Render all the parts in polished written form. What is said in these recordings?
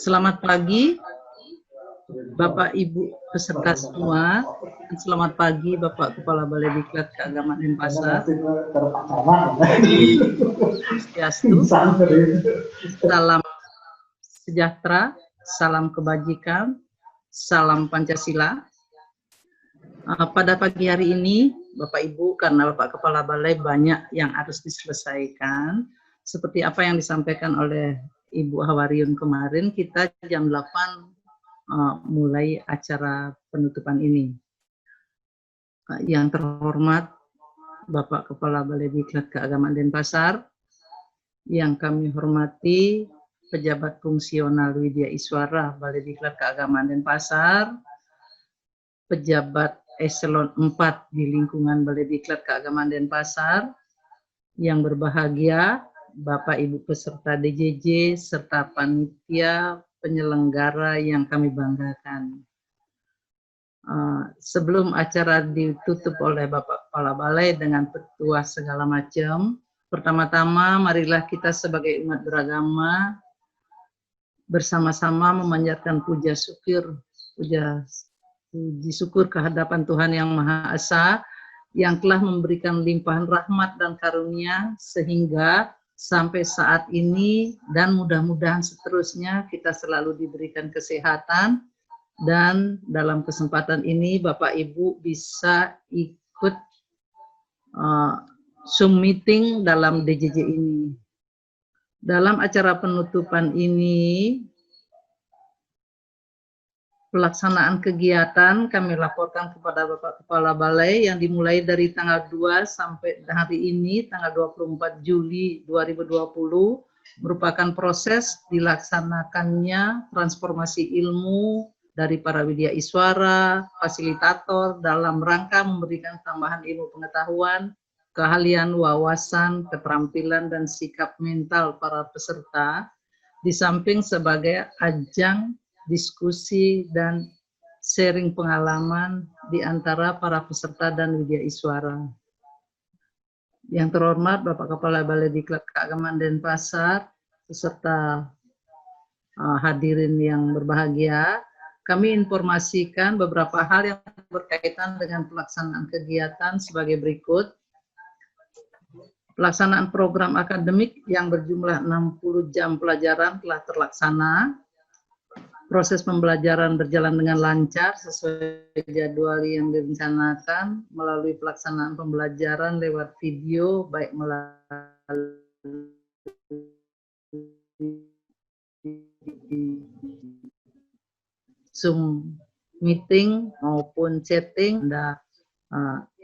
Selamat pagi, Bapak Ibu peserta semua. Selamat pagi, Bapak Kepala Balai Diklat Keagamaan Denpasar. Swastiastu, salam sejahtera, salam kebajikan, salam Pancasila. Pada pagi hari ini, Bapak Ibu, karena Bapak Kepala Balai banyak yang harus diselesaikan, seperti apa yang disampaikan oleh Ibu Hawariun kemarin, kita jam 8 mulai acara penutupan ini. Yang terhormat Bapak Kepala Balai Diklat Keagamaan Denpasar, yang kami hormati pejabat fungsional Widya Iswara Balai Diklat Keagamaan Denpasar, pejabat eselon 4 di lingkungan Balai Diklat Keagamaan Denpasar, yang berbahagia Bapak Ibu peserta DJJ serta panitia penyelenggara yang kami banggakan. Sebelum acara ditutup oleh Bapak Kepala Balai dengan petuah segala macam, pertama-tama marilah kita sebagai umat beragama bersama-sama memanjatkan puji syukur kehadapan Tuhan Yang Maha Esa yang telah memberikan limpahan rahmat dan karunia sehingga sampai saat ini dan mudah-mudahan seterusnya kita selalu diberikan kesehatan, dan dalam kesempatan ini Bapak Ibu bisa ikut Zoom meeting dalam DJJ ini. Dalam acara penutupan ini, pelaksanaan kegiatan kami laporkan kepada Bapak Kepala Balai yang dimulai dari tanggal 2 sampai hari ini, tanggal 24 Juli 2020, merupakan proses dilaksanakannya transformasi ilmu dari para widya iswara, fasilitator dalam rangka memberikan tambahan ilmu pengetahuan, keahlian, wawasan, keterampilan, dan sikap mental para peserta, di samping sebagai ajang diskusi dan sharing pengalaman di antara para peserta dan widya iswara. Yang terhormat Bapak Kepala Balai Diklat Keagamaan Denpasar, beserta hadirin yang berbahagia, kami informasikan beberapa hal yang berkaitan dengan pelaksanaan kegiatan sebagai berikut. Pelaksanaan program akademik yang berjumlah 60 jam pelajaran telah terlaksana. Proses pembelajaran berjalan dengan lancar sesuai jadwal yang direncanakan melalui pelaksanaan pembelajaran lewat video, baik melalui Zoom meeting maupun chatting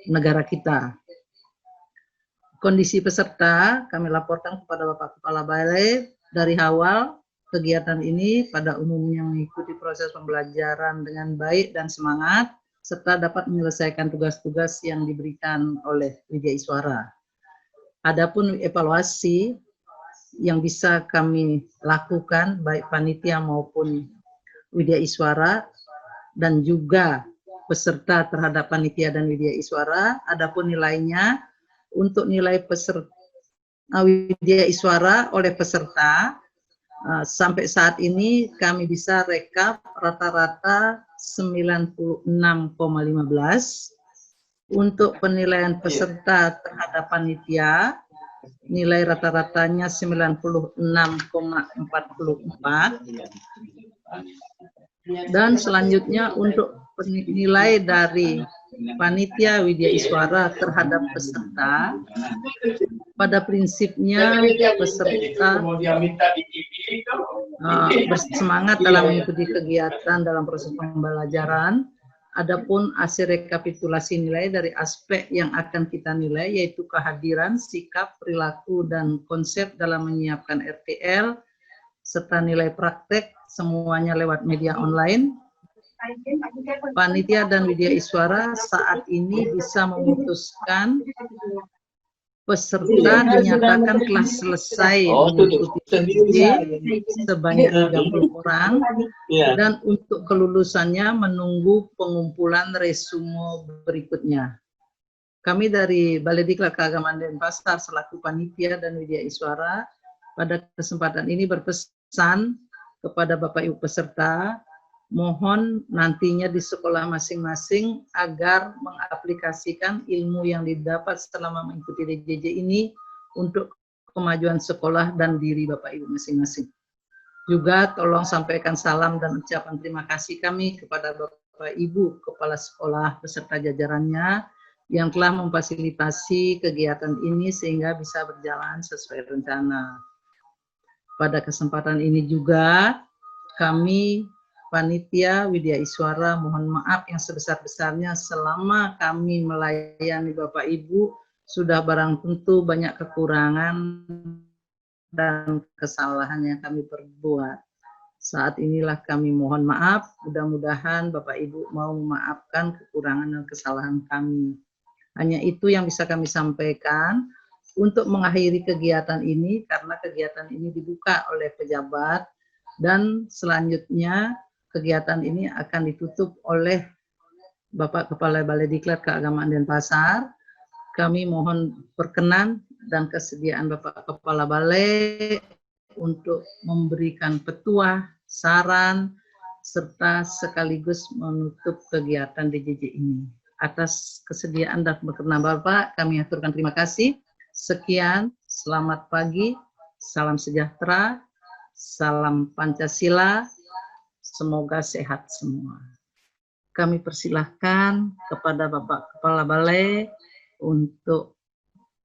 negara kita. Kondisi peserta kami laporkan kepada Bapak Kepala Balai dari awal kegiatan ini pada umumnya mengikuti proses pembelajaran dengan baik dan semangat serta dapat menyelesaikan tugas-tugas yang diberikan oleh widya iswara. Adapun evaluasi yang bisa kami lakukan baik panitia maupun widya iswara dan juga peserta terhadap panitia dan widya iswara, adapun nilainya untuk nilai peserta widya iswara oleh peserta sampai saat ini kami bisa rekap rata-rata 96,15. Untuk penilaian peserta terhadap panitia nilai rata-ratanya 96,44. Dan selanjutnya untuk nilai dari panitia widya iswara terhadap peserta, pada prinsipnya peserta bersemangat dalam mengikuti kegiatan dalam proses pembelajaran. Adapun hasil rekapitulasi nilai dari aspek yang akan kita nilai yaitu kehadiran, sikap, perilaku, dan konsep dalam menyiapkan RTL, serta nilai praktek semuanya lewat media online. Panitia dan widya iswara saat ini bisa memutuskan peserta dinyatakan telah selesai mengikuti DJJ sebanyak 30 orang dan untuk kelulusannya menunggu pengumpulan resume berikutnya. Kami dari Balai Diklat Keagamaan Denpasar selaku panitia dan widya iswara pada kesempatan ini berpesan kepada Bapak Ibu peserta, mohon nantinya di sekolah masing-masing agar mengaplikasikan ilmu yang didapat selama mengikuti DJJ ini untuk kemajuan sekolah dan diri Bapak Ibu masing-masing. Juga tolong sampaikan salam dan ucapan terima kasih kami kepada Bapak Ibu Kepala Sekolah beserta jajarannya yang telah memfasilitasi kegiatan ini sehingga bisa berjalan sesuai rencana. Pada kesempatan ini juga kami Panitia Widya Iswara mohon maaf yang sebesar-besarnya selama kami melayani Bapak Ibu sudah barang tentu banyak kekurangan dan kesalahan yang kami perbuat. Saat inilah kami mohon maaf, mudah-mudahan Bapak Ibu mau memaafkan kekurangan dan kesalahan kami. Hanya itu yang bisa kami sampaikan untuk mengakhiri kegiatan ini, karena kegiatan ini dibuka oleh pejabat dan selanjutnya kegiatan ini akan ditutup oleh Bapak Kepala Balai Diklat Keagamaan Denpasar. Kami mohon perkenan dan kesediaan Bapak Kepala Balai untuk memberikan petuah, saran, serta sekaligus menutup kegiatan DJJ ini. Atas kesediaan dan berkenan Bapak, kami aturkan terima kasih. Sekian, selamat pagi, salam sejahtera, salam Pancasila, semoga sehat semua. Kami persilahkan kepada Bapak Kepala Balai untuk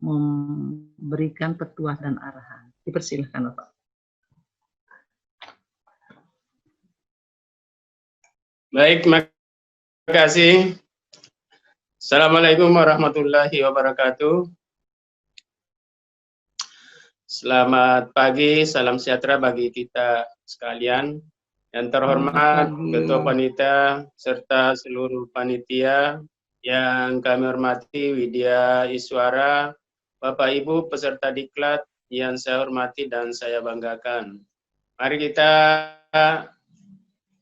memberikan petuah dan arahan. Dipersilahkan Bapak. Baik, terima kasih. Assalamualaikum warahmatullahi wabarakatuh. Selamat pagi, salam sejahtera bagi kita sekalian. Yang terhormat Ketua Panitia serta seluruh panitia yang kami hormati, Widya Iswara, Bapak Ibu peserta diklat yang saya hormati dan saya banggakan. Mari kita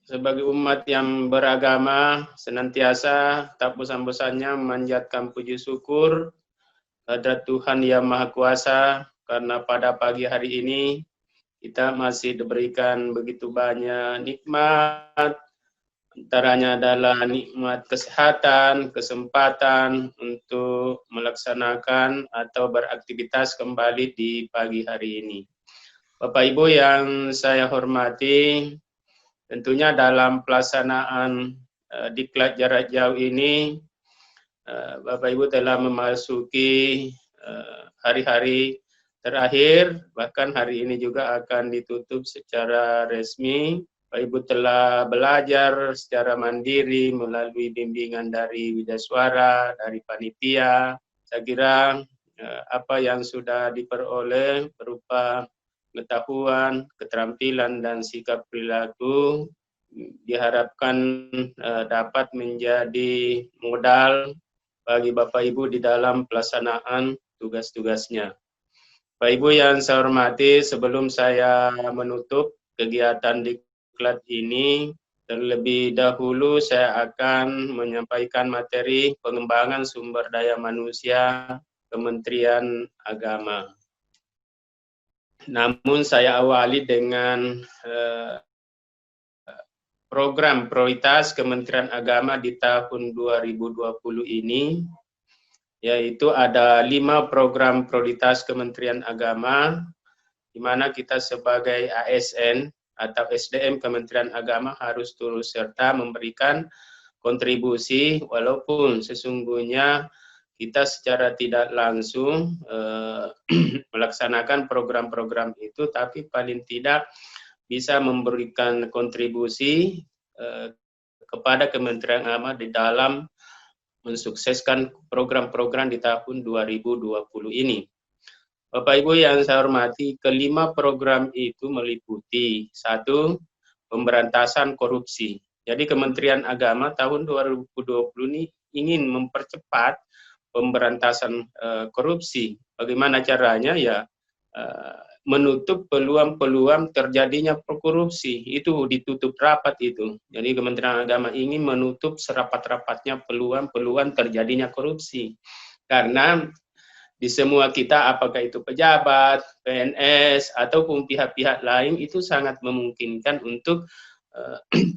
sebagai umat yang beragama senantiasa tak bosan-bosannya memanjatkan puji syukur kepada Tuhan Yang Maha Kuasa, karena pada pagi hari ini kita masih diberikan begitu banyak nikmat, antaranya adalah nikmat kesehatan, kesempatan untuk melaksanakan atau beraktivitas kembali di pagi hari ini. Bapak Ibu yang saya hormati, tentunya dalam pelaksanaan diklat jarak jauh ini, Bapak Ibu telah memasuki hari-hari terakhir, bahkan hari ini juga akan ditutup secara resmi. Bapak Ibu telah belajar secara mandiri melalui bimbingan dari Widya Iswara, dari panitia. Saya kira apa yang sudah diperoleh berupa pengetahuan, keterampilan, dan sikap perilaku diharapkan dapat menjadi modal bagi Bapak Ibu di dalam pelaksanaan tugas-tugasnya. Bapak Ibu yang saya hormati, sebelum saya menutup kegiatan diklat ini, terlebih dahulu saya akan menyampaikan materi pengembangan sumber daya manusia Kementerian Agama. Namun saya awali dengan program prioritas Kementerian Agama di tahun 2020 ini, yaitu ada 5 program prioritas Kementerian Agama, di mana kita sebagai ASN atau SDM Kementerian Agama harus turut serta memberikan kontribusi, walaupun sesungguhnya kita secara tidak langsung melaksanakan program-program itu, tapi paling tidak bisa memberikan kontribusi kepada Kementerian Agama di dalam mensukseskan program-program di tahun 2020 ini. Bapak Ibu yang saya hormati, kelima program itu meliputi 1. Pemberantasan korupsi. Jadi Kementerian Agama tahun 2020 ini ingin mempercepat pemberantasan korupsi. Bagaimana caranya? Ya, menutup peluang-peluang terjadinya korupsi. Itu ditutup rapat itu. Jadi Kementerian Agama ingin menutup serapat-rapatnya peluang-peluang terjadinya korupsi. Karena di semua kita, apakah itu pejabat, PNS, ataupun pihak-pihak lain, itu sangat memungkinkan untuk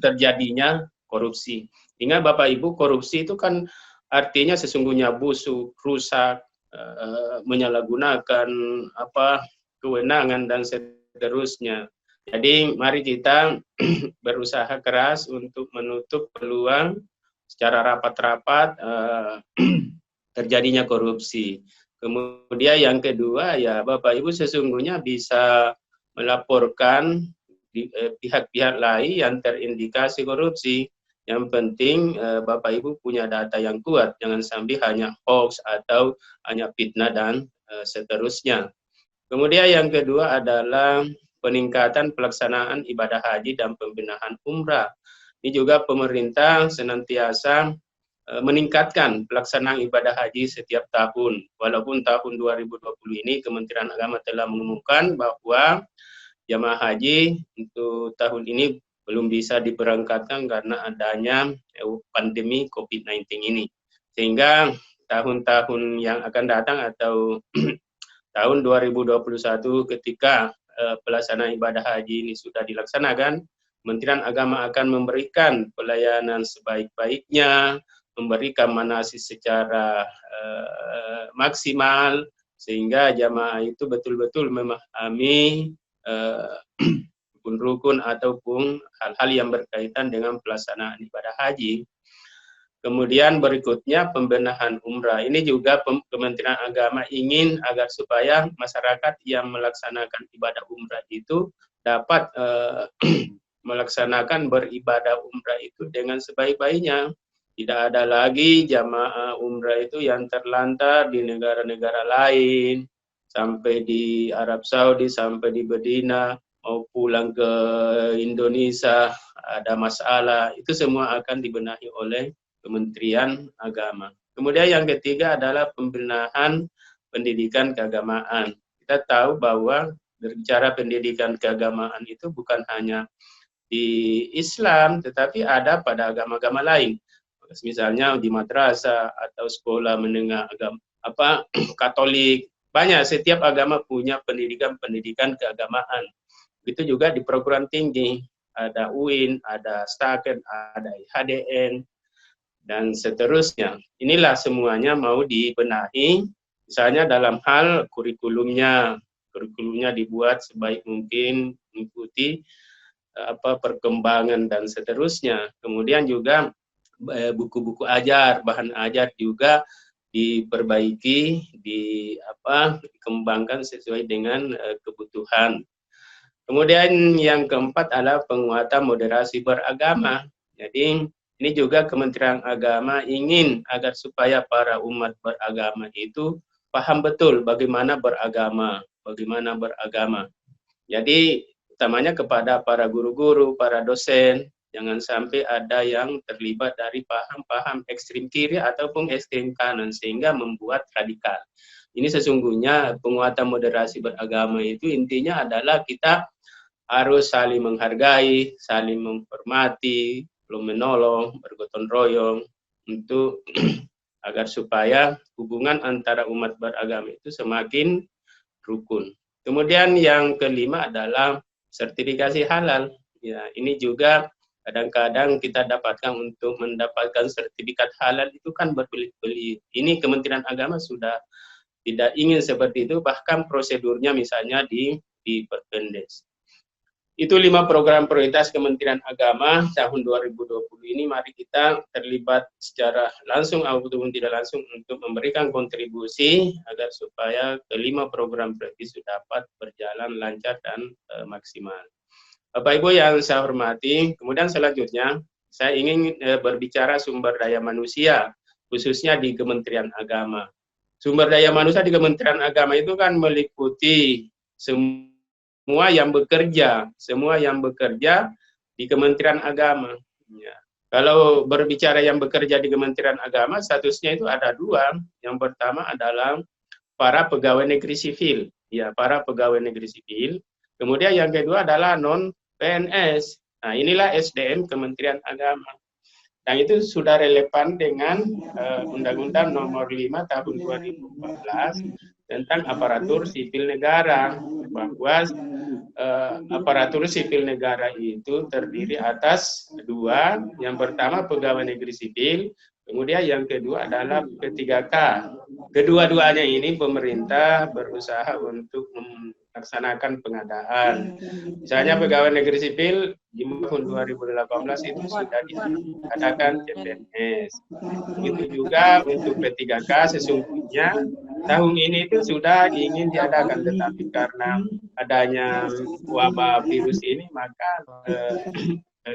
terjadinya korupsi. Ingat Bapak Ibu, korupsi itu kan artinya sesungguhnya busuk, rusak, menyalahgunakan kewenangan dan seterusnya. Jadi mari kita berusaha keras untuk menutup peluang secara rapat-rapat terjadinya korupsi. Kemudian yang kedua, ya Bapak Ibu sesungguhnya bisa melaporkan pihak-pihak lain yang terindikasi korupsi. Yang penting Bapak Ibu punya data yang kuat, jangan sampai hanya hoax atau hanya fitnah dan seterusnya. Kemudian yang kedua adalah peningkatan pelaksanaan ibadah haji dan pembenahan umrah. Ini juga pemerintah senantiasa meningkatkan pelaksanaan ibadah haji setiap tahun. Walaupun tahun 2020 ini Kementerian Agama telah mengumumkan bahwa jamaah haji untuk tahun ini belum bisa diberangkatkan karena adanya pandemi COVID-19 ini. Sehingga tahun-tahun yang akan datang atau tahun 2021 ketika pelaksanaan ibadah haji ini sudah dilaksanakan, Kementerian Agama akan memberikan pelayanan sebaik-baiknya, memberikan manasik secara maksimal, sehingga jamaah itu betul-betul memahami rukun-rukun ataupun hal-hal yang berkaitan dengan pelaksanaan ibadah haji. Kemudian berikutnya pembenahan umrah. Ini juga Kementerian Agama ingin agar supaya masyarakat yang melaksanakan ibadah umrah itu dapat melaksanakan beribadah umrah itu dengan sebaik-baiknya. Tidak ada lagi jamaah umrah itu yang terlantar di negara-negara lain, sampai di Arab Saudi, sampai di Medina, mau pulang ke Indonesia, ada masalah. Itu semua akan dibenahi oleh Kementerian Agama. Kemudian yang ketiga adalah pembenahan pendidikan keagamaan. Kita tahu bahwa berbicara pendidikan keagamaan itu bukan hanya di Islam, tetapi ada pada agama-agama lain. Misalnya di madrasah atau sekolah menengah agama Katolik, banyak, setiap agama punya pendidikan keagamaan. Itu juga di perguruan tinggi, ada UIN, ada STAKEN, ada IHDN, dan seterusnya. Inilah semuanya mau dibenahi, misalnya dalam hal kurikulumnya dibuat sebaik mungkin mengikuti perkembangan dan seterusnya. Kemudian juga buku-buku ajar, bahan ajar juga diperbaiki, dikembangkan sesuai dengan kebutuhan. Kemudian yang keempat adalah penguatan moderasi beragama. Jadi ini juga Kementerian Agama ingin agar supaya para umat beragama itu paham betul bagaimana beragama. Jadi utamanya kepada para guru-guru, para dosen, jangan sampai ada yang terlibat dari paham-paham ekstrem kiri ataupun ekstrem kanan sehingga membuat radikal. Ini sesungguhnya penguatan moderasi beragama itu intinya adalah kita harus saling menghargai, saling menghormati, menolong, bergotong royong untuk agar supaya hubungan antara umat beragama itu semakin rukun. Kemudian yang kelima adalah sertifikasi halal. Ya, ini juga kadang-kadang kita dapatkan untuk mendapatkan sertifikat halal itu kan berbelit-belit. Ini Kementerian Agama sudah tidak ingin seperti itu, bahkan prosedurnya misalnya diperpendek. Itu 5 program prioritas Kementerian Agama tahun 2020 ini. Mari kita terlibat secara langsung ataupun tidak langsung untuk memberikan kontribusi agar supaya kelima program prioritas itu dapat berjalan lancar dan maksimal. Bapak Ibu yang saya hormati, kemudian selanjutnya saya ingin berbicara sumber daya manusia, khususnya di Kementerian Agama. Sumber daya manusia di Kementerian Agama itu kan meliputi semua yang bekerja di Kementerian Agama. Ya. Kalau berbicara yang bekerja di Kementerian Agama, statusnya itu ada 2. Yang pertama adalah para pegawai negeri sipil, ya, para pegawai negeri sipil. Kemudian yang kedua adalah non PNS. Nah, inilah SDM Kementerian Agama. Dan itu sudah relevan dengan Undang-Undang Nomor 5 Tahun 2014 tentang aparatur sipil negara, bahwa aparatur sipil negara itu terdiri atas dua. Yang pertama pegawai negeri sipil, kemudian yang kedua adalah P3K. Kedua-duanya ini pemerintah berusaha untuk melaksanakan pengadaan. Misalnya pegawai negeri sipil di tahun 2018 itu sudah diadakan CPNS. Begitu juga untuk P3K sesungguhnya tahun ini itu sudah ingin diadakan, tetapi karena adanya wabah virus ini maka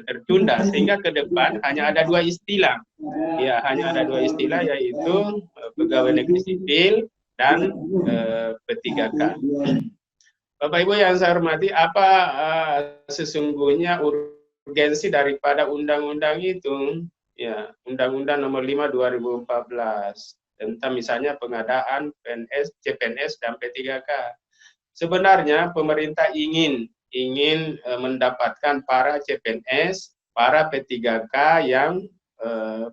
tertunda, sehingga ke depan hanya ada dua istilah. Ya, hanya ada dua istilah, yaitu pegawai negeri sipil dan P3K. Bapak Ibu yang saya hormati, apa sesungguhnya urgensi daripada undang-undang itu? Ya, Undang-Undang Nomor 5 2014 tentang misalnya pengadaan PNS, CPNS dan P3K. Sebenarnya pemerintah ingin mendapatkan para CPNS, para P3K yang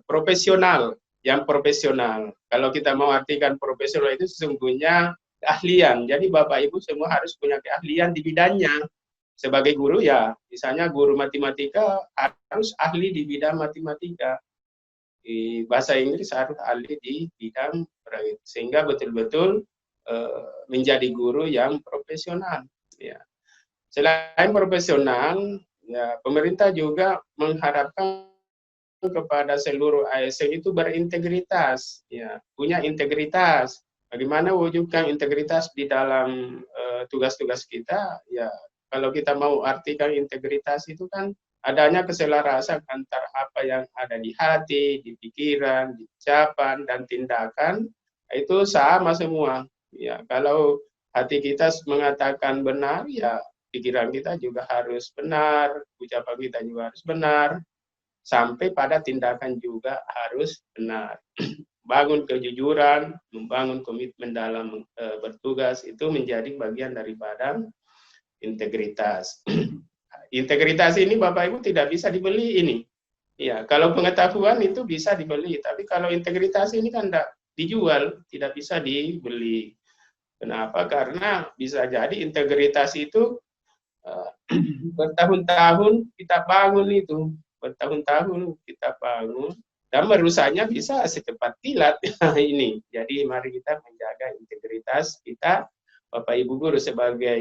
profesional, Kalau kita mau artikan profesional itu sesungguhnya keahlian. Jadi Bapak Ibu semua harus punya keahlian di bidangnya. Sebagai guru ya, misalnya guru matematika harus ahli di bidang matematika. Di bahasa Inggris harus ahli di bidang sehingga betul-betul menjadi guru yang profesional. Ya. Selain profesional, ya, pemerintah juga mengharapkan kepada seluruh ASN itu berintegritas, ya, punya integritas. Bagaimana wujudkan integritas di dalam tugas-tugas kita? Ya, kalau kita mau artikan integritas itu kan adanya keselarasan antara apa yang ada di hati, di pikiran, di ucapan dan tindakan, itu sama semua. Ya, kalau hati kita mengatakan benar, ya pikiran kita juga harus benar, ucapan kita juga harus benar, sampai pada tindakan juga harus benar. Bangun kejujuran, membangun komitmen dalam bertugas itu menjadi bagian daripada integritas. Integritas ini Bapak Ibu tidak bisa dibeli ini. Ya, kalau pengetahuan itu bisa dibeli, tapi kalau integritas ini kan tidak dijual, tidak bisa dibeli. Kenapa? Karena bisa jadi integritas itu bertahun-tahun kita bangun itu, bertahun-tahun kita bangun, dan merusaknya bisa secepat kilat ini. Jadi mari kita menjaga integritas kita, Bapak Ibu guru sebagai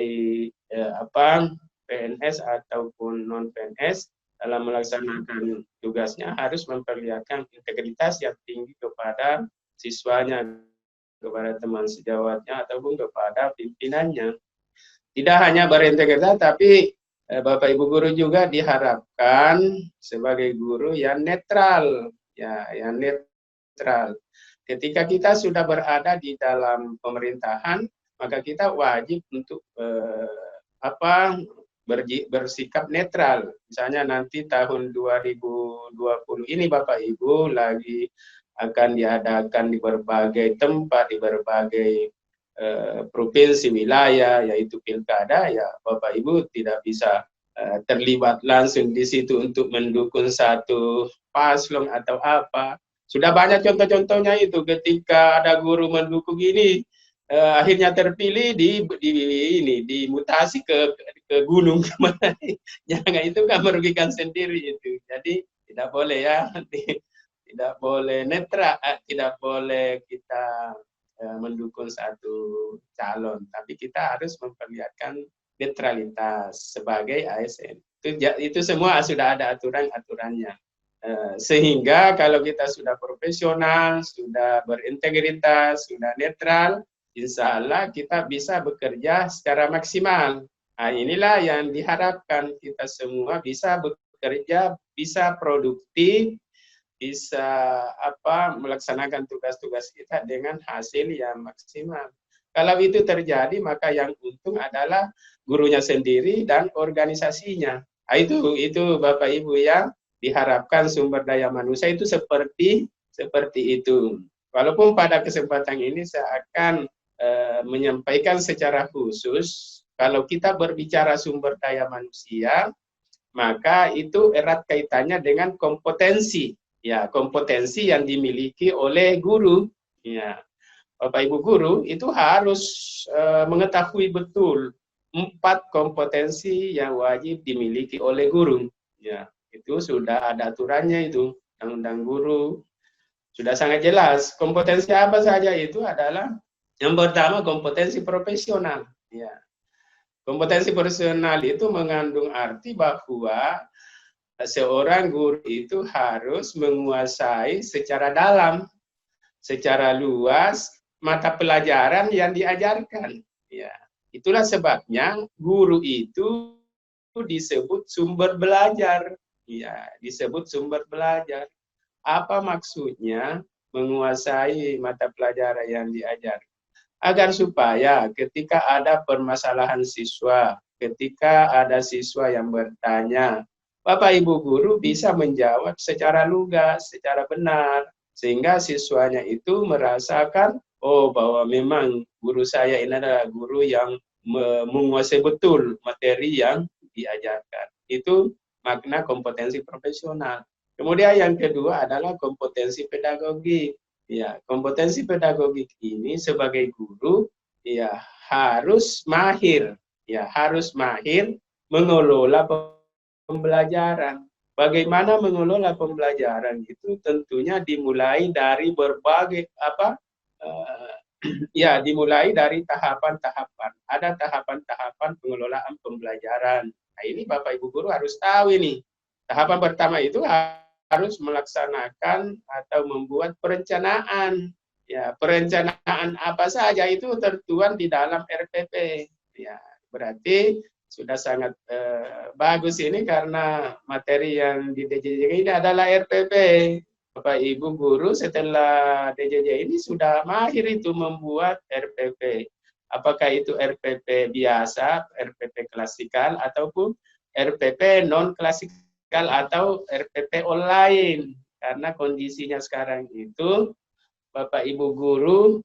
PNS ataupun non PNS dalam melaksanakan tugasnya harus memperlihatkan integritas yang tinggi kepada siswanya, kepada teman sejawatnya ataupun kepada pimpinannya. Tidak hanya berintegritas, tapi Bapak Ibu guru juga diharapkan sebagai guru yang netral, ya, yang netral. Ketika kita sudah berada di dalam pemerintahan, maka kita wajib untuk bersikap netral. Misalnya nanti tahun 2020 ini Bapak Ibu lagi akan diadakan di berbagai tempat, di berbagai provinsi wilayah, yaitu pilkada, ya Bapak Ibu tidak bisa terlibat langsung di situ untuk mendukung satu paslon atau apa. Sudah banyak contoh-contohnya itu, ketika ada guru mendukung ini akhirnya terpilih dimutasi ke gunung kemana. Jangan, itu kan merugikan sendiri itu. Jadi tidak boleh ya, tidak boleh netral, tidak boleh kita mendukung satu calon, tapi kita harus memperlihatkan netralitas sebagai ASN. Itu semua sudah ada aturan-aturannya. Sehingga kalau kita sudah profesional, sudah berintegritas, sudah netral, insya Allah kita bisa bekerja secara maksimal. Nah, inilah yang diharapkan, kita semua bisa bekerja, bisa produktif, bisa melaksanakan tugas-tugas kita dengan hasil yang maksimal. Kalau itu terjadi, maka yang untung adalah gurunya sendiri dan organisasinya. Nah, itu Bapak Ibu yang diharapkan sumber daya manusia itu seperti itu. Walaupun pada kesempatan ini saya akan menyampaikan secara khusus, kalau kita berbicara sumber daya manusia, maka itu erat kaitannya dengan kompetensi. Ya, kompetensi yang dimiliki oleh guru. Ya, Bapak Ibu guru itu harus mengetahui betul 4 kompetensi yang wajib dimiliki oleh guru. Ya, itu sudah ada aturannya itu, Undang-Undang Guru. Sudah sangat jelas. Kompetensi apa saja itu adalah yang pertama kompetensi profesional. Ya. Kompetensi profesional itu mengandung arti bahwa seorang guru itu harus menguasai secara dalam, secara luas mata pelajaran yang diajarkan. Ya, itulah sebabnya guru itu disebut sumber belajar. Ya, disebut sumber belajar. Apa maksudnya menguasai mata pelajaran yang diajarkan? Agar supaya ketika ada permasalahan siswa, ketika ada siswa yang bertanya, Bapak Ibu guru bisa menjawab secara lugas, secara benar, sehingga siswanya itu merasakan, oh bahwa memang guru saya ini adalah guru yang menguasai betul materi yang diajarkan. Itu makna kompetensi profesional. Kemudian yang kedua adalah kompetensi pedagogik. Ya, kompetensi pedagogik ini sebagai guru ya harus mahir mengelola pembelajaran. Bagaimana mengelola pembelajaran itu tentunya dimulai dari berbagai dimulai dari tahapan-tahapan. Ada tahapan-tahapan pengelolaan pembelajaran. Nah, ini Bapak Ibu guru harus tahu ini. Tahapan pertama itu harus melaksanakan atau membuat perencanaan. Ya, perencanaan apa saja itu tertuang di dalam RPP. Ya, berarti sudah sangat bagus ini karena materi yang di DJJ ini adalah RPP. Bapak Ibu guru setelah DJJ ini sudah mahir itu membuat RPP. Apakah itu RPP biasa, RPP klasikal, ataupun RPP non-klasikal atau RPP online. Karena kondisinya sekarang itu, Bapak Ibu guru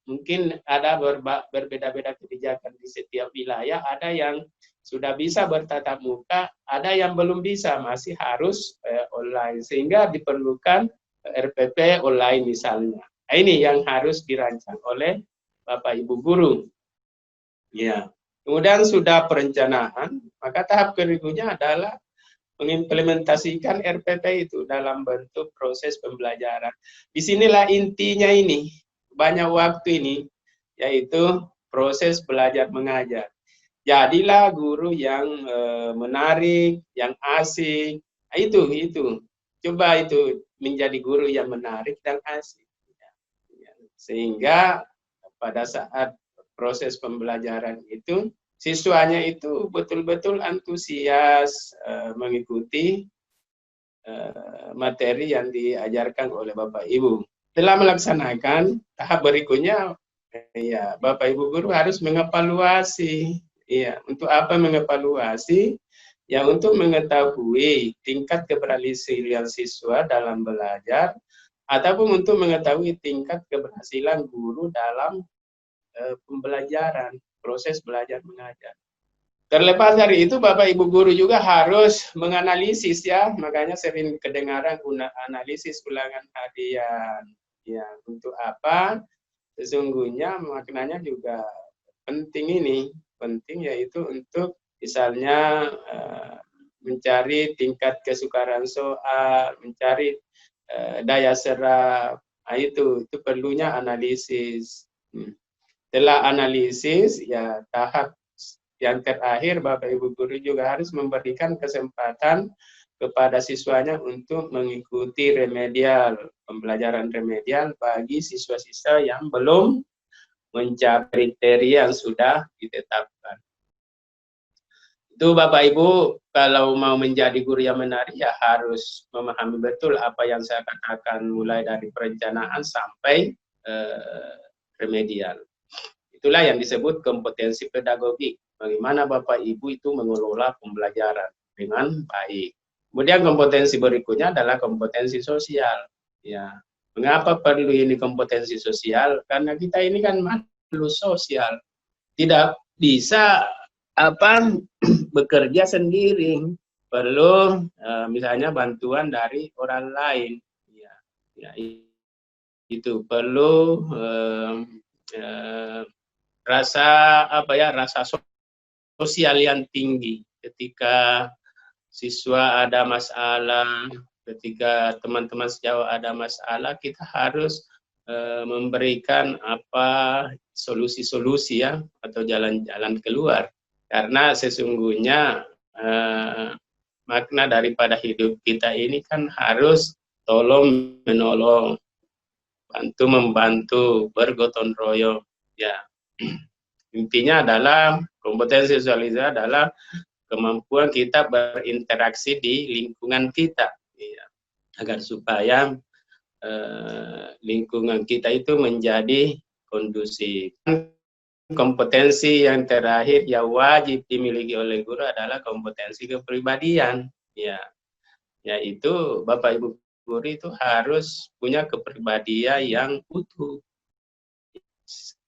mungkin ada berbeda-beda kebijakan di setiap wilayah, ada yang sudah bisa bertatap muka, ada yang belum bisa, masih harus online, sehingga diperlukan RPP online misalnya. Nah, ini yang harus dirancang oleh Bapak Ibu guru. Ya. Kemudian sudah perencanaan, maka tahap berikutnya adalah mengimplementasikan RPP itu dalam bentuk proses pembelajaran. Disinilah intinya ini, banyak waktu ini, yaitu proses belajar mengajar. Jadilah guru yang menarik, yang asik. Nah, itu. Coba itu menjadi guru yang menarik dan asik. Sehingga pada saat proses pembelajaran itu, siswanya itu betul-betul antusias mengikuti materi yang diajarkan oleh Bapak Ibu. Setelah melaksanakan tahap berikutnya, ya Bapak Ibu guru harus mengevaluasi. Ya, untuk apa mengevaluasi? Ya, untuk mengetahui tingkat keberhasilan siswa dalam belajar, ataupun untuk mengetahui tingkat keberhasilan guru dalam pembelajaran, proses belajar mengajar. Terlepas dari itu, Bapak Ibu guru juga harus menganalisis ya, makanya sering kedengaran analisis ulangan harian. Ya, untuk apa? Sesungguhnya maknanya juga penting ini, penting yaitu untuk misalnya mencari tingkat kesukaran soal, mencari daya serap, nah, itu perlunya analisis. Setelah analisis, ya tahap yang terakhir Bapak Ibu guru juga harus memberikan kesempatan kepada siswanya untuk mengikuti remedial, pembelajaran remedial bagi siswa-siswa yang belum mencapai kriteria yang sudah ditetapkan. Itu Bapak Ibu, kalau mau menjadi guru yang menarik ya harus memahami betul apa yang saya katakan mulai dari perencanaan sampai remedial. Itulah yang disebut kompetensi pedagogik. Bagaimana Bapak Ibu itu mengelola pembelajaran dengan baik. Kemudian kompetensi berikutnya adalah kompetensi sosial. Ya, mengapa perlu ini kompetensi sosial? Karena kita ini kan makhluk sosial. Tidak bisa bekerja sendiri. Perlu misalnya bantuan dari orang lain. Ya, itu perlu rasa sosial yang tinggi ketika siswa ada masalah, ketika teman-teman sejawat ada masalah, kita harus memberikan solusi-solusi ya, atau jalan-jalan keluar. Karena sesungguhnya makna daripada hidup kita ini kan harus tolong menolong, bantu membantu, bergotong royong. Ya, intinya adalah kompetensi sosialisasi adalah kemampuan kita berinteraksi di lingkungan kita, ya, agar supaya lingkungan kita itu menjadi kondusif. Kompetensi yang terakhir yang wajib dimiliki oleh guru adalah kompetensi kepribadian, ya, yaitu Bapak Ibu guru itu harus punya kepribadian yang utuh.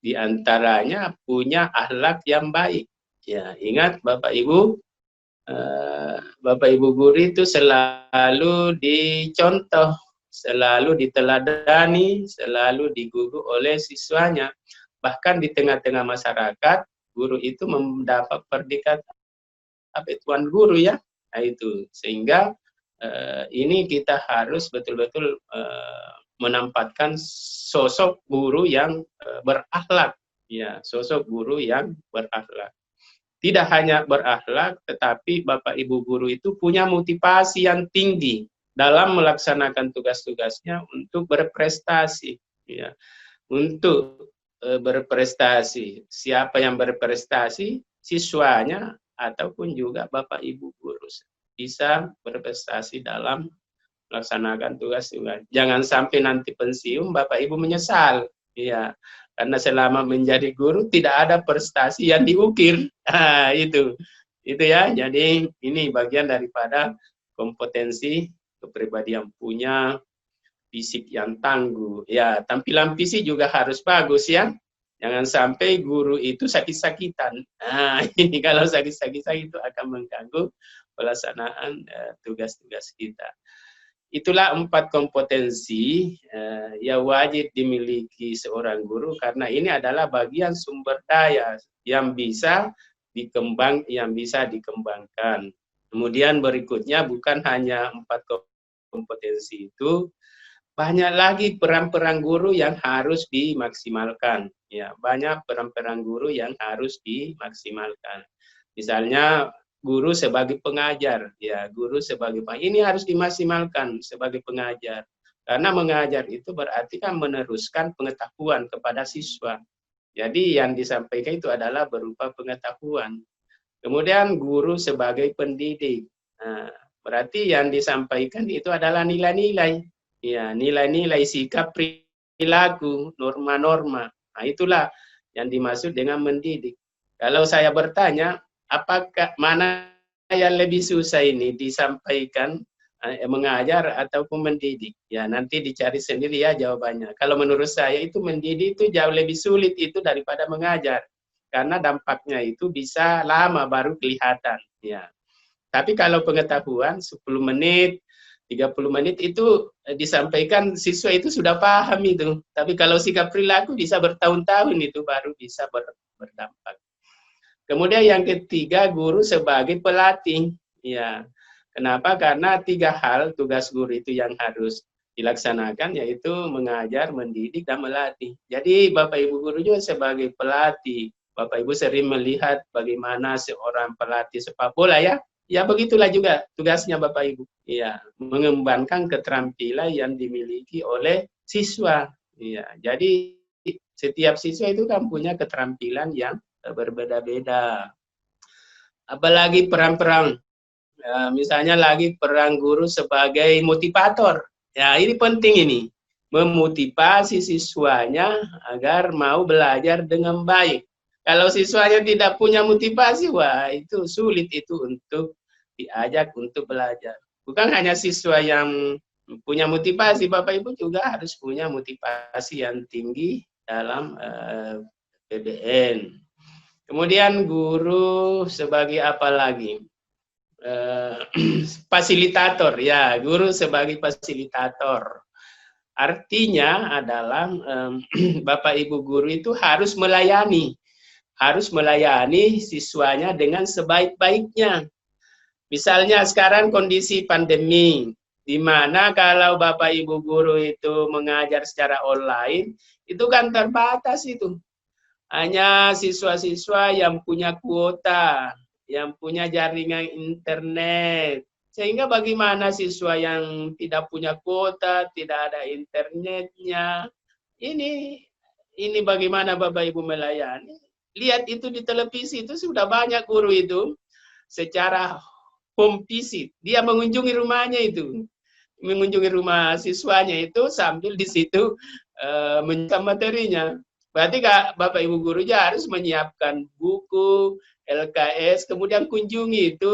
Di antaranya punya akhlak yang baik. Ya, ingat Bapak Ibu guru itu selalu dicontoh, selalu diteladani, selalu digugu oleh siswanya. Bahkan di tengah-tengah masyarakat, guru itu mendapat predikat Tuan Guru, ya. Nah, itu sehingga ini kita harus betul-betul menempatkan sosok guru yang berakhlak, ya, sosok guru yang berakhlak. Tidak hanya berakhlak, tetapi Bapak Ibu guru itu punya motivasi yang tinggi dalam melaksanakan tugas-tugasnya untuk berprestasi, ya, untuk berprestasi. Siapa yang berprestasi? Siswanya ataupun juga Bapak Ibu guru bisa berprestasi dalam melaksanakan tugas-tugas. Jangan sampai nanti pensiun Bapak Ibu menyesal, ya, karena selama menjadi guru tidak ada prestasi yang diukir. Itu ya. Jadi ini bagian daripada kompetensi kepribadian, punya fisik yang tangguh. Ya, tampilan fisik juga harus bagus, ya. Jangan sampai guru itu sakit-sakitan. Ini kalau sakit-sakitan itu akan mengganggu pelaksanaan tugas-tugas kita. Itulah 4 kompetensi yang wajib dimiliki seorang guru, karena ini adalah bagian sumber daya yang bisa dikembangkan. Kemudian berikutnya bukan hanya 4 kompetensi itu, banyak lagi peran-peran guru yang harus dimaksimalkan. Ya, banyak peran-peran guru yang harus dimaksimalkan. Misalnya guru sebagai pengajar, ya, guru sebagai pengajar ini harus dimaksimalkan sebagai pengajar, karena mengajar itu berarti kan meneruskan pengetahuan kepada siswa. Jadi yang disampaikan itu adalah berupa pengetahuan. Kemudian guru sebagai pendidik, berarti yang disampaikan itu adalah nilai-nilai, ya, nilai-nilai sikap perilaku, norma-norma. Nah, itulah yang dimaksud dengan mendidik. Kalau saya bertanya, apakah mana yang lebih susah ini disampaikan, mengajar ataupun mendidik? Ya, nanti dicari sendiri ya jawabannya. Kalau menurut saya itu mendidik itu jauh lebih sulit itu daripada mengajar, karena dampaknya itu bisa lama baru kelihatan. Ya. Tapi kalau pengetahuan 10 menit, 30 menit itu disampaikan, siswa itu sudah paham itu. Tapi kalau sikap perilaku bisa bertahun-tahun itu baru bisa berdampak. Kemudian yang ketiga, guru sebagai pelatih. Ya, kenapa? Karena 3 hal tugas guru itu yang harus dilaksanakan, yaitu mengajar, mendidik, dan melatih. Jadi Bapak Ibu guru juga sebagai pelatih. Bapak Ibu sering melihat bagaimana seorang pelatih sepak bola, ya. Ya, begitulah juga tugasnya Bapak Ibu. Ya, mengembangkan keterampilan yang dimiliki oleh siswa. Ya, jadi setiap siswa itu kan punya keterampilan yang berbeda-beda. Apalagi peran-peran, misalnya lagi peran guru sebagai motivator. Ya, ini penting ini, memotivasi siswanya agar mau belajar dengan baik. Kalau siswanya tidak punya motivasi, wah itu sulit itu untuk diajak untuk belajar. Bukan hanya siswa yang punya motivasi, Bapak Ibu juga harus punya motivasi yang tinggi dalam PBN. Kemudian guru sebagai apa lagi? Fasilitator, ya, guru sebagai fasilitator. Artinya adalah Bapak Ibu guru itu harus melayani siswanya dengan sebaik-baiknya. Misalnya sekarang kondisi pandemi, di mana kalau Bapak Ibu guru itu mengajar secara online, itu kan terbatas itu. Hanya siswa-siswa yang punya kuota, yang punya jaringan internet. Sehingga bagaimana siswa yang tidak punya kuota, tidak ada internetnya, ini bagaimana Bapak Ibu melayani? Lihat itu di televisi, itu sudah banyak guru itu secara home visit. Dia mengunjungi rumahnya itu. Mengunjungi rumah siswanya itu sambil di situ menyiapkan materinya. Berarti Bapak Ibu guru harus menyiapkan buku, LKS, kemudian kunjungi itu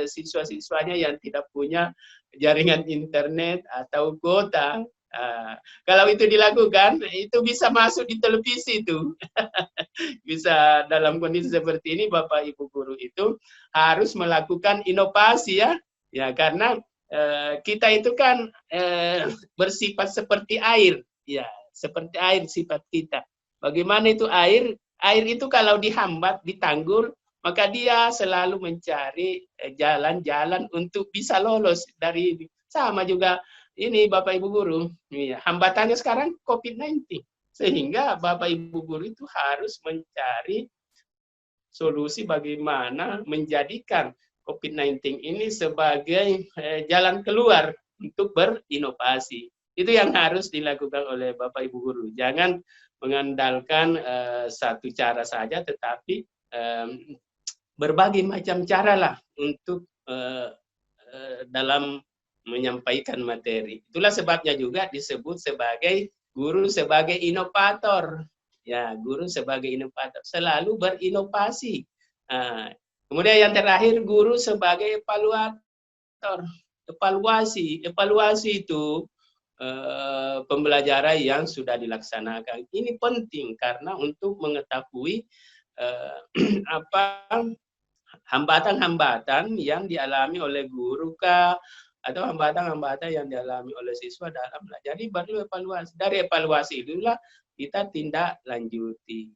siswa-siswanya yang tidak punya jaringan internet atau kuota. Kalau itu dilakukan, itu bisa masuk di televisi itu. Bisa dalam kondisi seperti ini, Bapak Ibu guru itu harus melakukan inovasi ya karena kita itu kan bersifat seperti air, ya seperti air sifat kita. Bagaimana itu air? Air itu kalau dihambat, ditanggul, maka dia selalu mencari jalan-jalan untuk bisa lolos dari ini. Sama juga ini Bapak Ibu guru, ya, hambatannya sekarang COVID-19. Sehingga Bapak Ibu guru itu harus mencari solusi bagaimana menjadikan COVID-19 ini sebagai jalan keluar untuk berinovasi. Itu yang harus dilakukan oleh Bapak Ibu guru. Jangan mengandalkan satu cara saja, tetapi berbagai macam cara lah untuk dalam menyampaikan materi. Itulah sebabnya juga disebut sebagai guru sebagai inovator. Ya, guru sebagai inovator selalu berinovasi. Kemudian yang terakhir, guru sebagai evaluator. Evaluasi itu pembelajaran yang sudah dilaksanakan. Ini penting karena untuk mengetahui apa hambatan-hambatan yang dialami oleh guru atau hambatan-hambatan yang dialami oleh siswa dalam belajar. Jadi baru evaluasi. Dari evaluasi itulah kita tindak lanjuti.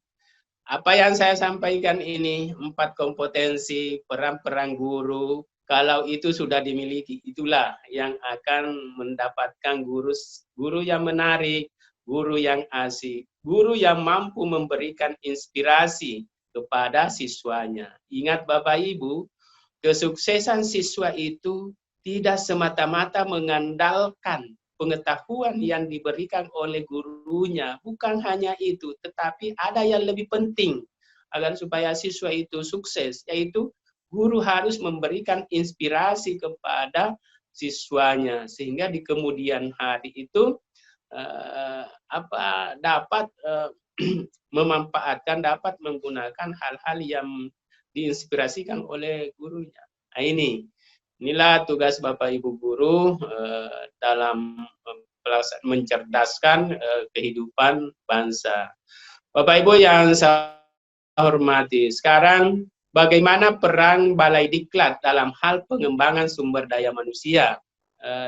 Apa yang saya sampaikan ini, 4 kompetensi, peran-peran guru, kalau itu sudah dimiliki, itulah yang akan mendapatkan guru yang menarik, guru yang asik, guru yang mampu memberikan inspirasi kepada siswanya. Ingat Bapak Ibu, kesuksesan siswa itu tidak semata-mata mengandalkan pengetahuan yang diberikan oleh gurunya. Bukan hanya itu, tetapi ada yang lebih penting agar supaya siswa itu sukses, yaitu guru harus memberikan inspirasi kepada siswanya sehingga di kemudian hari itu dapat memanfaatkan, dapat menggunakan hal-hal yang diinspirasikan oleh gurunya. Nah, inilah tugas Bapak Ibu guru dalam mencerdaskan kehidupan bangsa. Bapak Ibu yang saya hormati, sekarang bagaimana peran Balai Diklat dalam hal pengembangan sumber daya manusia?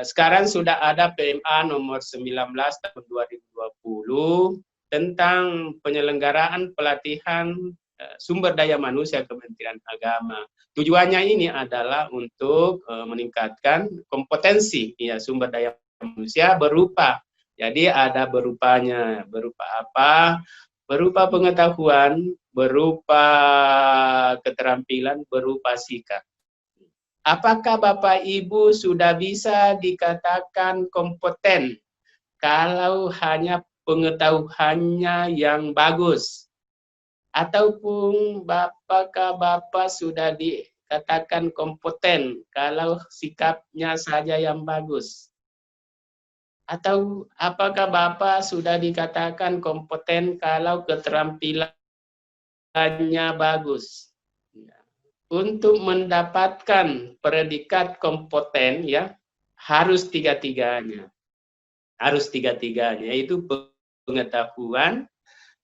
Sekarang sudah ada PMA nomor 19 tahun 2020 tentang penyelenggaraan pelatihan sumber daya manusia Kementerian Agama. Tujuannya ini adalah untuk meningkatkan kompetensi sumber daya manusia berupa. Jadi ada berupanya, berupa apa? Berupa pengetahuan, berupa keterampilan, berupa sikap. Apakah Bapak Ibu sudah bisa dikatakan kompeten kalau hanya pengetahuannya yang bagus? Ataupun apakah Bapak sudah dikatakan kompeten kalau sikapnya saja yang bagus? Atau apakah Bapak sudah dikatakan kompeten kalau keterampilannya bagus? Untuk mendapatkan predikat kompeten harus tiga-tiganya. Harus tiga-tiganya, yaitu pengetahuan,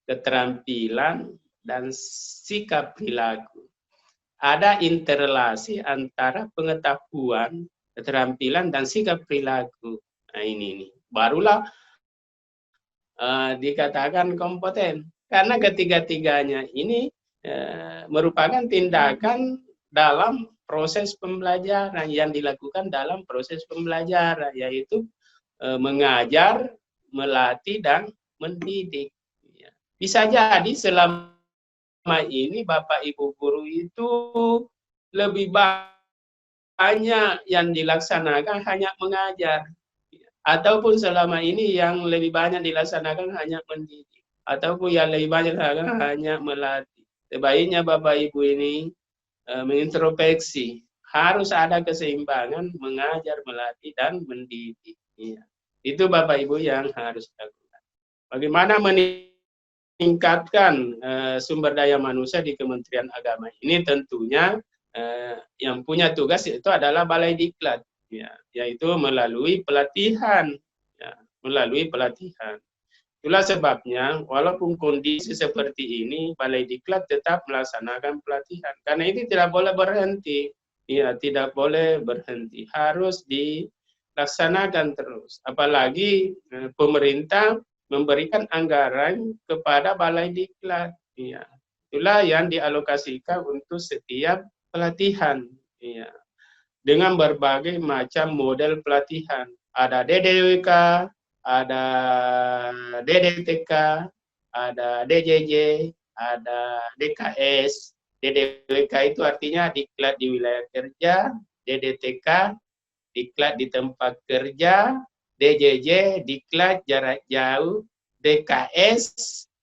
keterampilan, dan sikap perilaku. Ada interrelasi antara pengetahuan, keterampilan, dan sikap perilaku. Nah ini. Barulah dikatakan kompeten. Karena ketiga-tiganya ini merupakan tindakan dalam proses pembelajaran yang dilakukan dalam proses pembelajaran, yaitu mengajar, melatih, dan mendidik. Bisa jadi selama ini Bapak Ibu guru itu lebih banyak yang dilaksanakan hanya mengajar, ataupun selama ini yang lebih banyak dilaksanakan hanya mendidik, ataupun yang lebih banyak hanya melatih. Sebaiknya Bapak Ibu ini mengintrospeksi, harus ada keseimbangan mengajar, melatih, dan mendidik. Ya. Itu Bapak Ibu yang harus lakukan. Bagaimana meningkatkan sumber daya manusia di Kementerian Agama ini? Tentunya yang punya tugas itu adalah Balai Diklat, ya, yaitu melalui pelatihan, ya, melalui pelatihan. Itulah sebabnya walaupun kondisi seperti ini, Balai Diklat tetap melaksanakan pelatihan, karena ini tidak boleh berhenti, ya, tidak boleh berhenti, harus dilaksanakan terus. Apalagi pemerintah memberikan anggaran kepada Balai Diklat, ya. Itulah yang dialokasikan untuk setiap pelatihan, ya, dengan berbagai macam model pelatihan. Ada DDWK, ada DDTK, ada DJJ, ada DKS. DDWK itu artinya diklat di wilayah kerja, DDTK diklat di tempat kerja, DJJ diklat jarak jauh, DKS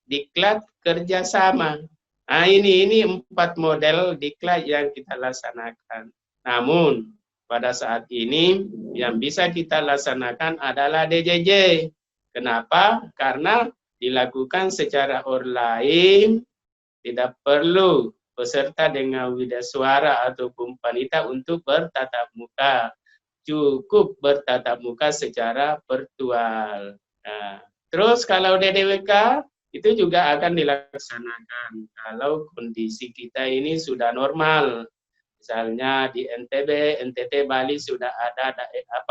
diklat kerjasama. Nah, ini 4 model diklat yang kita laksanakan. Namun pada saat ini yang bisa kita laksanakan adalah DJJ. Kenapa? Karena dilakukan secara online, tidak perlu peserta dengan widasuara ataupun panitia untuk bertatap muka. Cukup bertatap muka secara virtual. Nah, terus kalau DDWK itu juga akan dilaksanakan kalau kondisi kita ini sudah normal. Misalnya di NTB, NTT, Bali sudah ada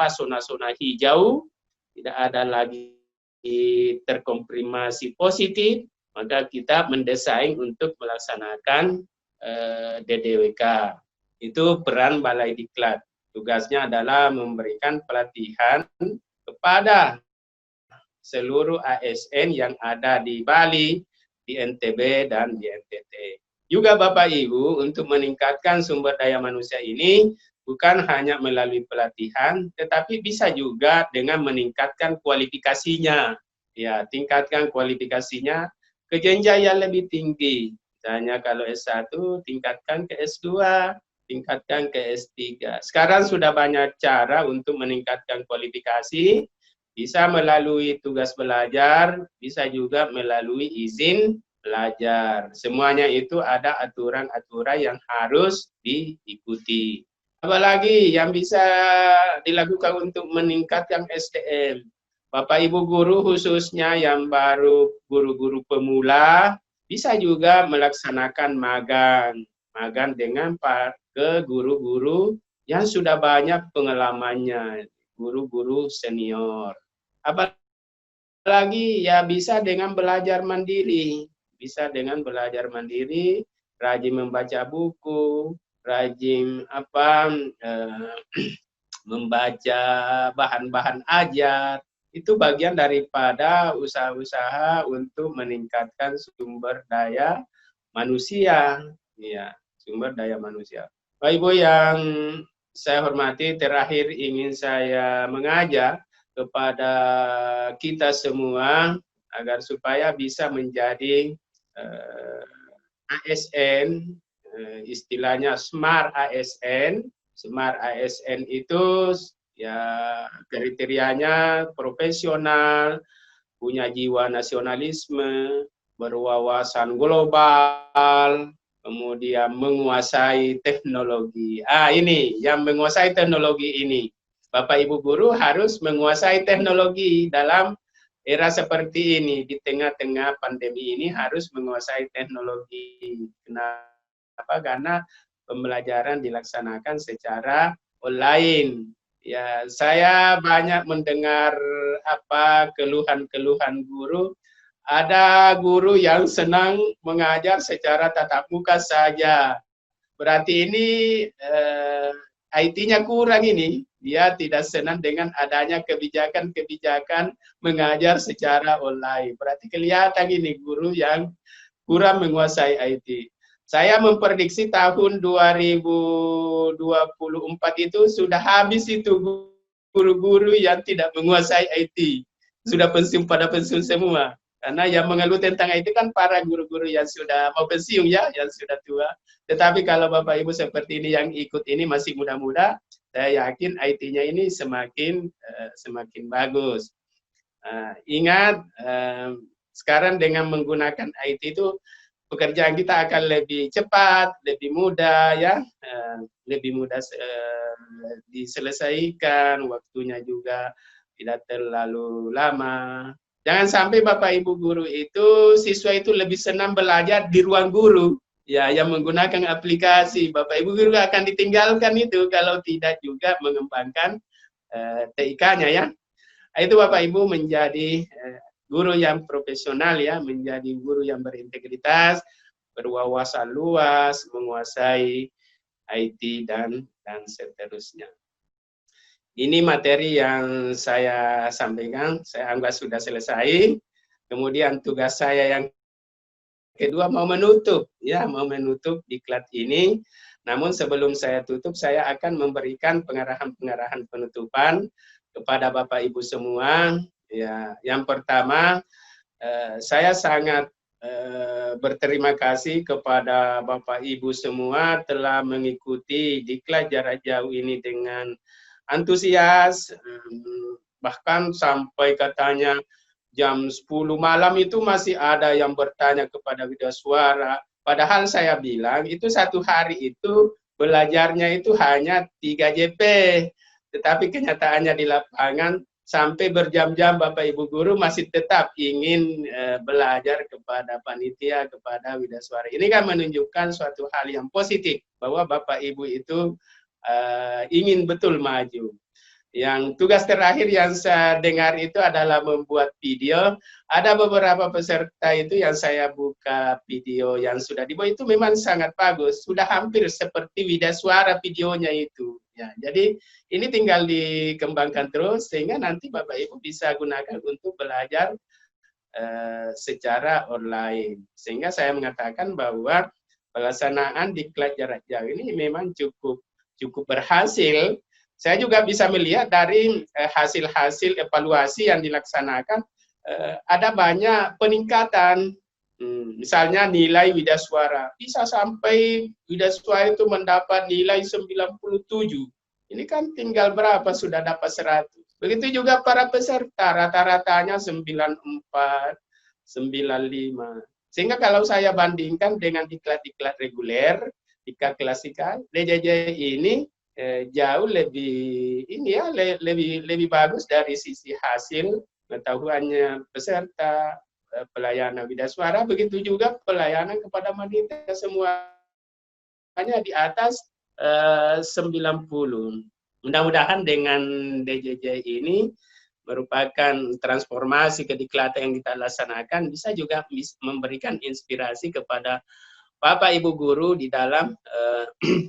zona-zona hijau, tidak ada lagi terkonfirmasi positif, maka kita mendesain untuk melaksanakan DDWK. Itu peran Balai Diklat. Tugasnya adalah memberikan pelatihan kepada seluruh ASN yang ada di Bali, di NTB, dan di NTT. Juga Bapak Ibu, untuk meningkatkan sumber daya manusia ini bukan hanya melalui pelatihan, tetapi bisa juga dengan meningkatkan kualifikasinya. Ya, tingkatkan kualifikasinya ke jenjang yang lebih tinggi. Misalnya kalau S1, tingkatkan ke S2, tingkatkan ke S3. Sekarang sudah banyak cara untuk meningkatkan kualifikasi, bisa melalui tugas belajar, bisa juga melalui izin belajar. Semuanya itu ada aturan-aturan yang harus diikuti. Apalagi yang bisa dilakukan untuk meningkatkan SDM. Bapak Ibu guru khususnya yang baru guru-guru pemula, bisa juga melaksanakan magang. Magang dengan ke guru-guru yang sudah banyak pengalamannya, guru-guru senior. Apalagi ya bisa dengan belajar mandiri, rajin membaca buku, rajin membaca bahan-bahan ajar. Itu bagian daripada usaha-usaha untuk meningkatkan sumber daya manusia, ya, sumber daya manusia. Bapak Ibu yang saya hormati, terakhir ingin saya mengajak kepada kita semua agar supaya bisa menjadi ASN, istilahnya Smart ASN. Smart ASN itu ya kriterianya profesional, punya jiwa nasionalisme, berwawasan global, kemudian menguasai teknologi. Ini yang menguasai teknologi ini. Bapak Ibu guru harus menguasai teknologi dalam era seperti ini. Di tengah-tengah pandemi ini harus menguasai teknologi. Kenapa? Karena pembelajaran dilaksanakan secara online. Ya, saya banyak mendengar apa keluhan-keluhan guru. Ada guru yang senang mengajar secara tatap muka saja. Berarti ini IT-nya kurang ini. Dia tidak senang dengan adanya kebijakan-kebijakan mengajar secara online. Berarti kelihatan ini guru yang kurang menguasai IT. Saya memprediksi tahun 2024 itu sudah habis itu guru-guru yang tidak menguasai IT. Sudah pensiun pada pensiun semua. Karena yang mengeluh tentang IT kan para guru-guru yang sudah mau pensiun ya, yang sudah tua. Tetapi kalau Bapak Ibu seperti ini yang ikut ini masih muda-muda, saya yakin IT-nya ini semakin bagus. Ingat, sekarang dengan menggunakan IT itu pekerjaan kita akan lebih cepat, lebih mudah ya, lebih mudah diselesaikan, waktunya juga tidak terlalu lama. Jangan sampai Bapak Ibu guru itu, siswa itu lebih senang belajar di ruang guru, ya, yang menggunakan aplikasi. Bapak Ibu guru akan ditinggalkan itu kalau tidak juga mengembangkan TIK-nya ya. Itu Bapak Ibu menjadi guru yang profesional ya, menjadi guru yang berintegritas, berwawasan luas, menguasai IT dan seterusnya. Ini materi yang saya sampaikan, saya anggap sudah selesai. Kemudian tugas saya yang kedua mau menutup diklat ini. Namun sebelum saya tutup, saya akan memberikan pengarahan-pengarahan penutupan kepada Bapak Ibu semua. Ya, yang pertama, saya sangat berterima kasih kepada Bapak Ibu semua telah mengikuti diklat jarak jauh ini dengan antusias, bahkan sampai katanya jam 10 malam itu masih ada yang bertanya kepada Widya Suara. Padahal saya bilang itu satu hari itu belajarnya itu hanya 3 JP. Tetapi kenyataannya di lapangan sampai berjam-jam Bapak Ibu guru masih tetap ingin belajar kepada panitia, kepada Widya Suara. Ini kan menunjukkan suatu hal yang positif bahwa Bapak Ibu itu ingin betul maju. Yang tugas terakhir yang saya dengar itu adalah membuat video. Ada beberapa peserta itu yang saya buka video yang sudah dibuat itu memang sangat bagus. Sudah hampir seperti Widya Suara videonya itu. Ya, jadi ini tinggal dikembangkan terus sehingga nanti Bapak Ibu bisa gunakan untuk belajar secara online. Sehingga saya mengatakan bahwa pelaksanaan diklat jarak jauh ini memang cukup berhasil. Saya juga bisa melihat dari hasil-hasil evaluasi yang dilaksanakan, ada banyak peningkatan. Misalnya nilai Widya Suara, bisa sampai Widya Suara itu mendapat nilai 97. Ini kan tinggal berapa sudah dapat 100. Begitu juga para peserta, rata-ratanya 94, 95. Sehingga kalau saya bandingkan dengan diklat-diklat reguler, diklat klasikal, DJJ ini jauh lebih lebih bagus dari sisi hasil pengetahuannya peserta, pelayanan Widya Suara, begitu juga pelayanan kepada panitia, semuanya di atas 90. Mudah-mudahan dengan DJJ ini merupakan transformasi kediklatan yang kita laksanakan bisa juga memberikan inspirasi kepada Bapak Ibu guru di dalam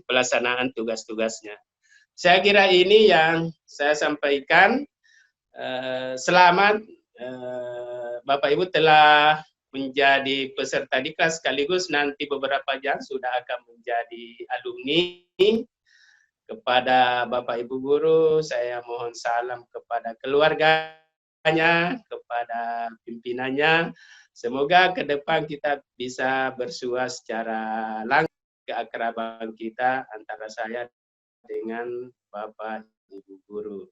pelaksanaan tugas-tugasnya. Saya kira ini yang saya sampaikan. Selamat Bapak Ibu telah menjadi peserta diklat, sekaligus nanti beberapa jam sudah akan menjadi alumni. Kepada Bapak Ibu guru, saya mohon salam kepada keluarganya, kepada pimpinannya. Semoga ke depan kita bisa bersua secara langsung keakraban kita antara saya dengan Bapak Ibu guru.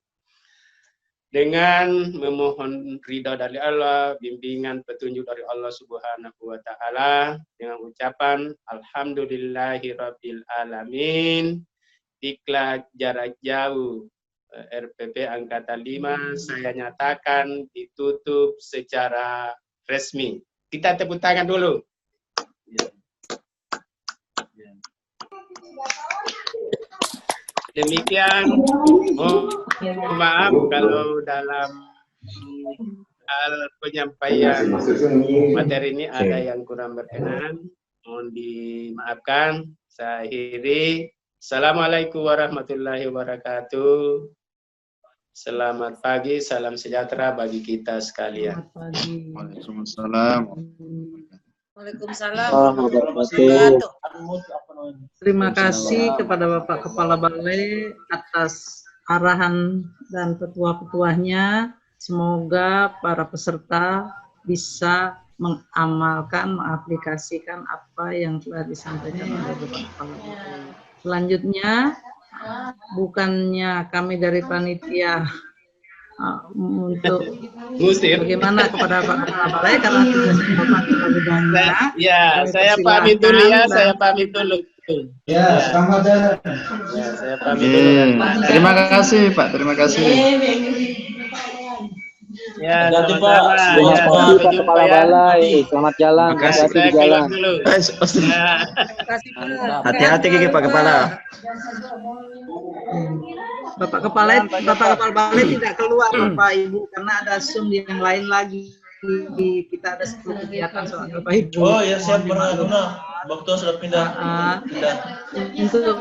Dengan memohon ridha dari Allah, bimbingan petunjuk dari Allah Subhanahu wa taala, dengan ucapan alhamdulillahirabbil alamin, diklat jarak jauh RPP angkatan 5 saya nyatakan ditutup secara resmi. Kita tepuk tangan dulu. Demikian, mohon maaf kalau dalam hal penyampaian materi ini ada yang kurang berkenan. Mohon dimaafkan. Saya akhiri. Assalamualaikum warahmatullahi wabarakatuh. Selamat pagi, salam sejahtera bagi kita sekalian. Selamat pagi. Waalaikumsalam. Waalaikumsalam warahmatullahi wabarakatuh. Terima kasih kepada Bapak Kepala Balai atas arahan dan petua-petuahnya. Semoga para peserta bisa mengamalkan, mengaplikasikan apa yang telah disampaikan oleh Bapak Kepala Balai. Selanjutnya, bukannya kami dari panitia untuk bagaimana kepada Pak Kepala Balai karena tugasnya Bapak terlalu banyak. Ya, saya pamit dulu ya, saya pamit dulu. Ya, selamat ya. Ya, saya pamit dulu. Terima kasih Pak, terima kasih. Ya, Hati-hati, sama-sama. Pak. Ya, Selamat pagi, sampai Pak jumpa Kepala ya. Balai. Selamat jalan. Terima kasih. Hati-hati Saya di jalan. keluar dulu. Ya. Kasih Pak. Hati-hati Kiki Pak Kepala. Bapak Kepala Balai tidak keluar Bapak Ibu karena ada Zoom yang lain lagi. Kita ada 10 kegiatan soalnya Bapak Ibu. Oh ya, saya pernah guna. Waktu sudah pindah. Pindah. Untuk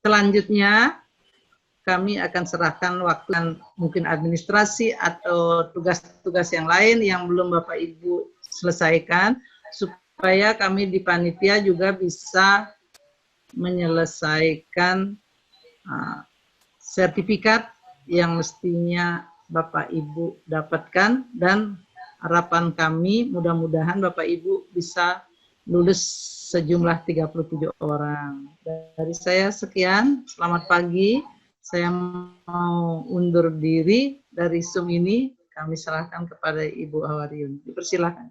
selanjutnya kami akan serahkan waktu dan mungkin administrasi atau tugas-tugas yang lain yang belum Bapak Ibu selesaikan supaya kami di panitia juga bisa menyelesaikan sertifikat yang mestinya Bapak Ibu dapatkan, dan harapan kami mudah-mudahan Bapak Ibu bisa lulus sejumlah 37 orang. Dari saya sekian, selamat pagi. Saya mau undur diri dari Zoom ini, kami serahkan kepada Ibu Hawariun. Dipersilakan.